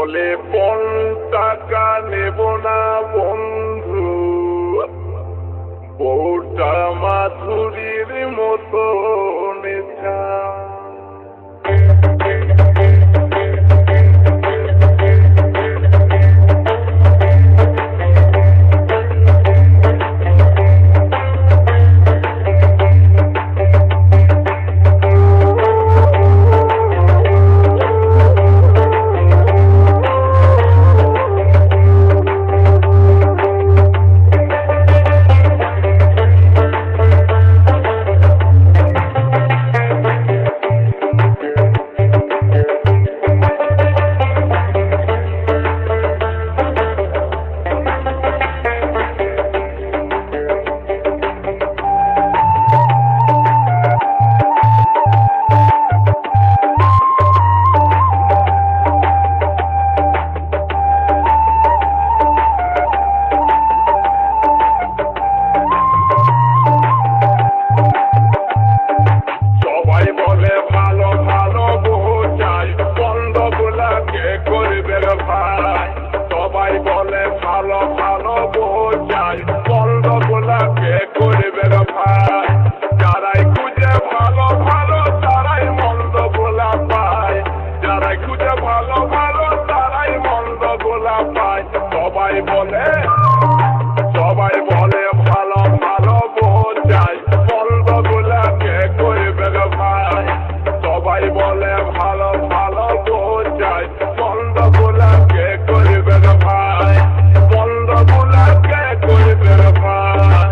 বলে পণ টাকা নেব না বন্ধু, বউটা মাধুরীর মতো নেশা। সবাই বলে ভালো ভালো বউ চাই, বন্ধ গোলাপে করবে ভাই। যারাই খুঁজে ভালো ভালো তারাই মন্দ গোলাপ পায়, যারাই খুঁজে ভালো ভালো তারাই মন্দ গোলাপ পায়। সবাই বলে ভালো ভালো বউ চাই, বন্ধ গোলাপে করবে ভাই। সবাই বলে ভালো ভালো বউ চাই, বন্ধ গোলাপে করবে ভাই, বন্ধ গোলাপে করবে ভাই।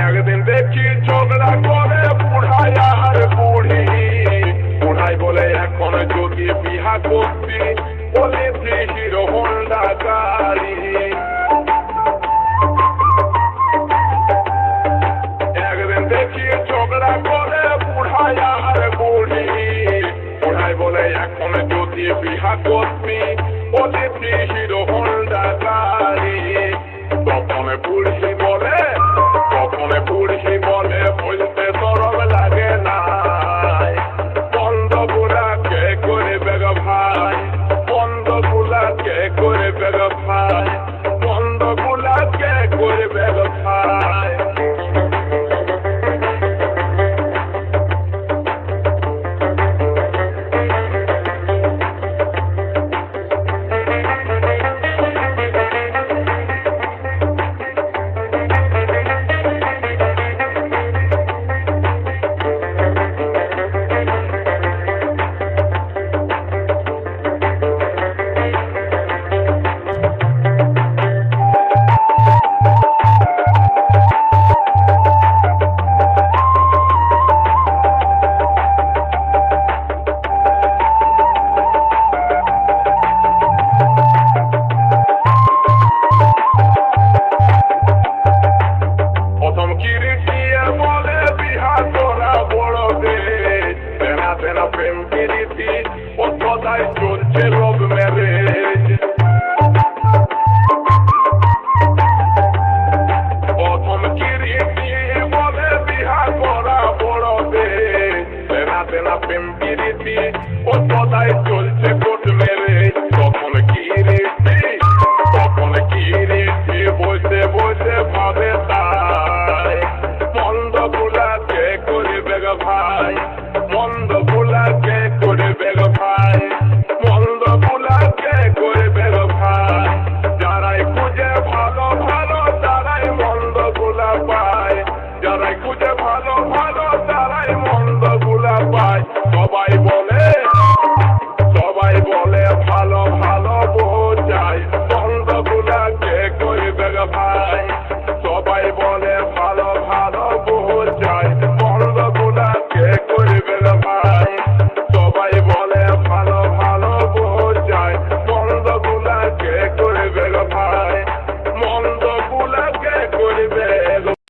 একদিন দেখি ঝগড়া করে বুড়াই আর বুড়ি, বুড়াই বলে এখন যদি বিহা করতি বলেছি হিরো হোন্ডা গাড়ি। একদিন দেখি ঝগড়া করে বুড়াই আর বুড়ি, বুড়াই বলে এখন যদি বিহা করতি বলেছি হিরো হোন্ডা গাড়ি। তখন বুড়ি বলে বলতে সরম লাগে না, বন্ধ গোলাপে করবে ভাই, বন্ধ গোলাপে করবে ভাই, বন্ধ গোলাপে করে ব্যবসায় প্রেম প্রীতি ও সদাই চলছে লভ ম্যারেজ প্রথম কিরিটি বলে বিহা করা বড় বেশ তেনা তেনা প্রেম প্রীতি ও সদাই চলছে কোর্ট ম্যারেজ তখন কিরিটি বসে বসে ভাবে তার